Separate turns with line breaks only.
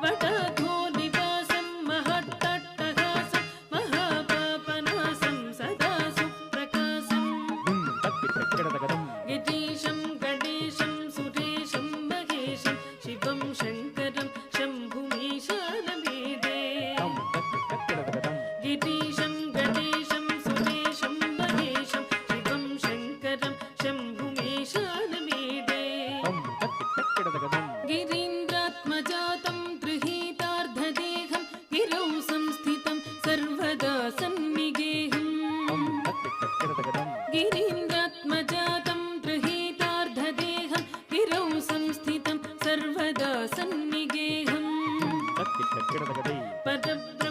वटाधोनिवासं महत्तट्टहासं महापापनासं सदा सुप्रकाशं गिरीशं गणेशं सुरेशं महेशं शिवं शङ्करं शम्भुमीशानमीडे गिरीशं गणेशं सुरेशं महेशं शिवं शङ्करं शम्भुमीशानमीडे गिरीन्द्रात्मजातं गृहीतार्धदेहं गिरौ संस्थितं सर्वदा सन्निगेहम् गिरीन्द्रात्मजातं गृहीतार्धदेहं गिरौ संस्थितं सर्वदा सन्निगेहम् परब्रह्म